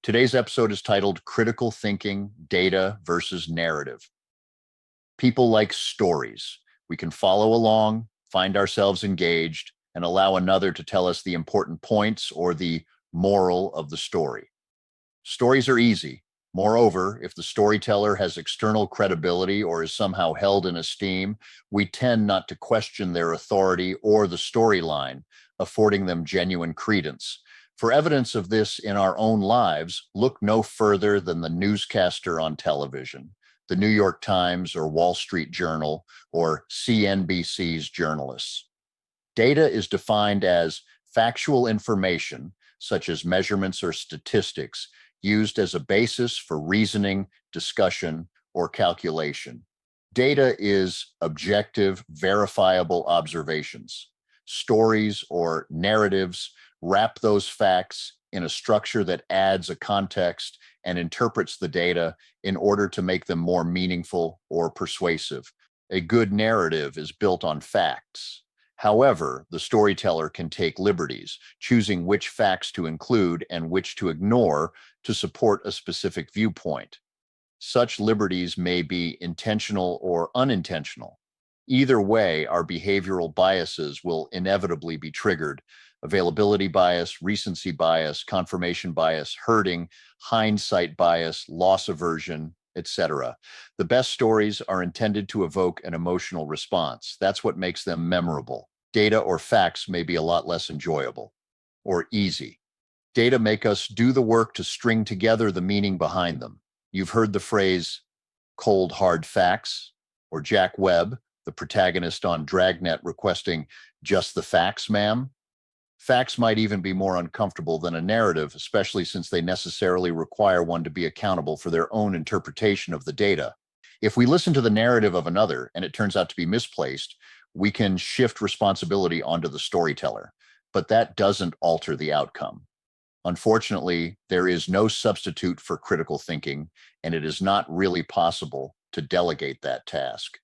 Today's episode is titled Critical Thinking, Data versus Narrative. People like stories. We can follow along, find ourselves engaged, and allow another to tell us the important points or the moral of the story. Stories are easy. Moreover, if the storyteller has external credibility or is somehow held in esteem, we tend not to question their authority or the storyline, affording them genuine credence. For evidence of this in our own lives, look no further than the newscaster on television, the New York Times or Wall Street Journal, or CNBC's journalists. Data is defined as factual information, such as measurements or statistics, used as a basis for reasoning, discussion, or calculation. Data is objective, verifiable observations. Stories or narratives wrap those facts in a structure that adds a context and interprets the data in order to make them more meaningful or persuasive. A good narrative is built on facts. However, the storyteller can take liberties, choosing which facts to include and which to ignore to support a specific viewpoint. Such liberties may be intentional or unintentional. Either way, our behavioral biases will inevitably be triggered. Availability bias, recency bias, confirmation bias, herding, hindsight bias, loss aversion, etc. The best stories are intended to evoke an emotional response. That's what makes them memorable. Data or facts may be a lot less enjoyable or easy. Data make us do the work to string together the meaning behind them. You've heard the phrase cold hard facts, or Jack Webb, the protagonist on Dragnet, requesting just the facts, ma'am. Facts might even be more uncomfortable than a narrative, especially since they necessarily require one to be accountable for their own interpretation of the data. If we listen to the narrative of another and it turns out to be misplaced, we can shift responsibility onto the storyteller, but that doesn't alter the outcome. Unfortunately, there is no substitute for critical thinking, and it is not really possible to delegate that task.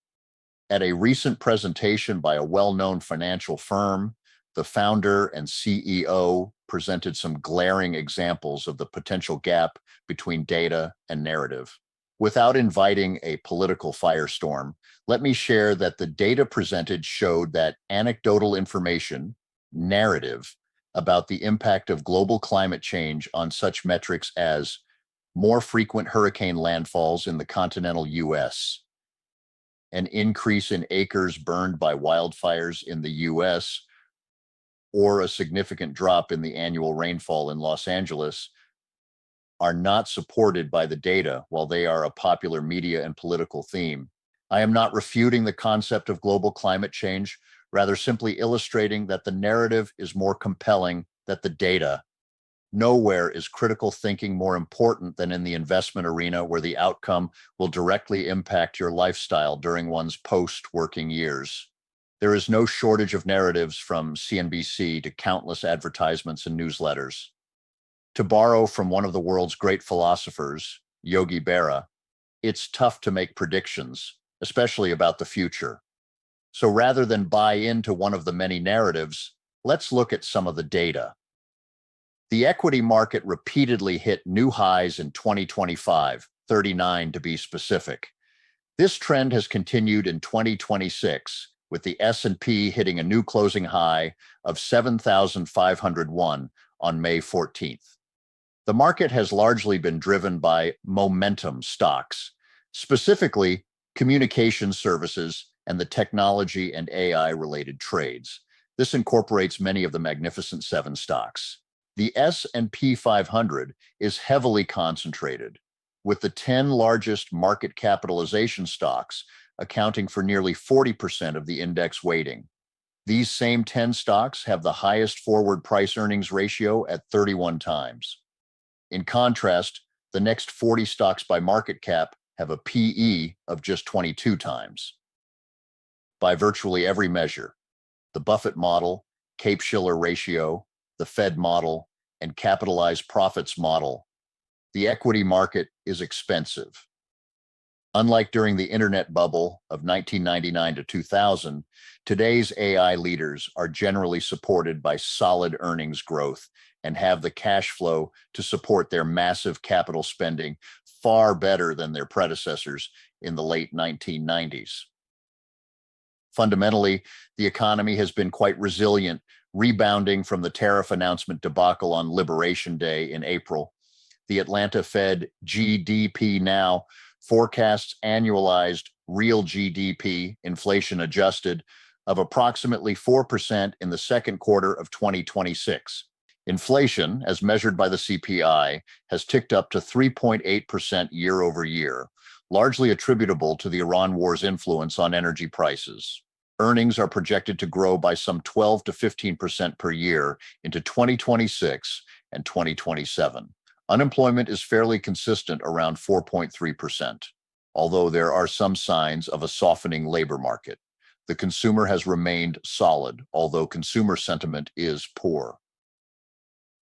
At a recent presentation by a well-known financial firm, the founder and CEO presented some glaring examples of the potential gap between data and narrative. Without inviting a political firestorm, let me share that the data presented showed that anecdotal information, narrative, about the impact of global climate change on such metrics as more frequent hurricane landfalls in the continental US, an increase in acres burned by wildfires in the US, or a significant drop in the annual rainfall in Los Angeles are not supported by the data while they are a popular media and political theme. I am not refuting the concept of global climate change, rather simply illustrating that the narrative is more compelling than the data. Nowhere is critical thinking more important than in the investment arena, where the outcome will directly impact your lifestyle during one's post-working years. There is no shortage of narratives from CNBC to countless advertisements and newsletters. To borrow from one of the world's great philosophers, Yogi Berra, it's tough to make predictions, especially about the future. So rather than buy into one of the many narratives, let's look at some of the data. The equity market repeatedly hit new highs in 2025, 39 to be specific. This trend has continued in 2026, with the S&P hitting a new closing high of 7,501 on May 14th. The market has largely been driven by momentum stocks, specifically communication services and the technology and AI-related trades. This incorporates many of the Magnificent Seven stocks. The S&P 500 is heavily concentrated, with the 10 largest market capitalization stocks accounting for nearly 40% of the index weighting. These same 10 stocks have the highest forward price earnings ratio at 31 times. In contrast, the next 40 stocks by market cap have a PE of just 22 times. By virtually every measure, the Buffett model, Cape-Shiller ratio, the Fed model, and capitalized profits model, the equity market is expensive. Unlike during the internet bubble of 1999 to 2000, today's AI leaders are generally supported by solid earnings growth and have the cash flow to support their massive capital spending far better than their predecessors in the late 1990s. Fundamentally, the economy has been quite resilient, rebounding from the tariff announcement debacle on Liberation Day in April. The Atlanta Fed GDP now forecasts annualized real GDP, inflation adjusted, of approximately 4% in the second quarter of 2026. Inflation, as measured by the CPI, has ticked up to 3.8% year over year, largely attributable to the Iran war's influence on energy prices. Earnings are projected to grow by some 12 to 15% per year into 2026 and 2027. Unemployment is fairly consistent around 4.3%, although there are some signs of a softening labor market. The consumer has remained solid, although consumer sentiment is poor.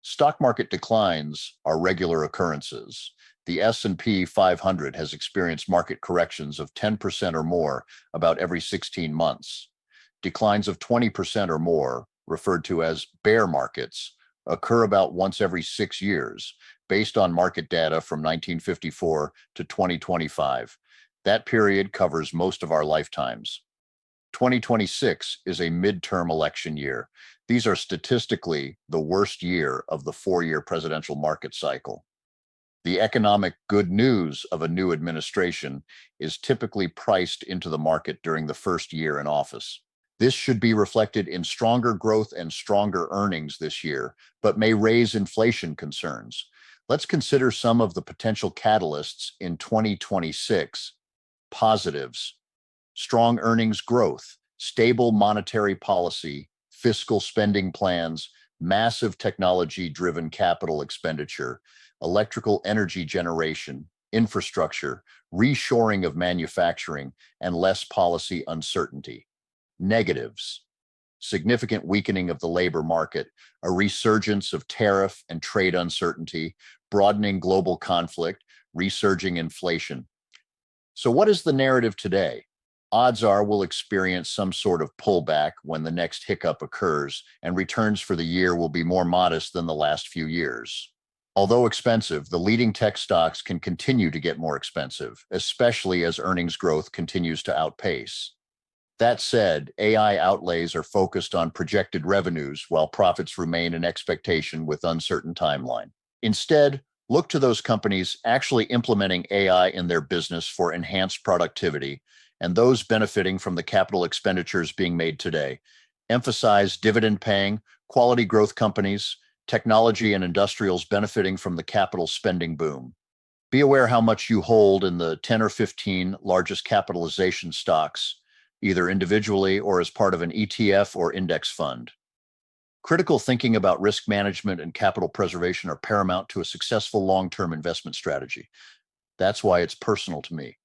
Stock market declines are regular occurrences. The S&P 500 has experienced market corrections of 10% or more about every 16 months. Declines of 20% or more, referred to as bear markets, occur about once every 6 years, based on market data from 1954 to 2025. That period covers most of our lifetimes. 2026 is a midterm election year. These are statistically the worst year of the 4-year presidential market cycle. The economic good news of a new administration is typically priced into the market during the first year in office. This should be reflected in stronger growth and stronger earnings this year, but may raise inflation concerns. Let's consider some of the potential catalysts in 2026. Positives: strong earnings growth, stable monetary policy, fiscal spending plans, massive technology-driven capital expenditure, electrical energy generation, infrastructure, reshoring of manufacturing, and less policy uncertainty. Negatives: significant weakening of the labor market, a resurgence of tariff and trade uncertainty, broadening global conflict, resurging inflation. So what is the narrative today? Odds are we'll experience some sort of pullback when the next hiccup occurs, and returns for the year will be more modest than the last few years. Although expensive, the leading tech stocks can continue to get more expensive, especially as earnings growth continues to outpace. That said, AI outlays are focused on projected revenues while profits remain an expectation with uncertain timeline. Instead, look to those companies actually implementing AI in their business for enhanced productivity and those benefiting from the capital expenditures being made today. Emphasize dividend-paying, quality growth companies, technology and industrials benefiting from the capital spending boom. Be aware how much you hold in the 10 or 15 largest capitalization stocks, either individually or as part of an ETF or index fund. Critical thinking about risk management and capital preservation are paramount to a successful long-term investment strategy. That's why it's personal to me.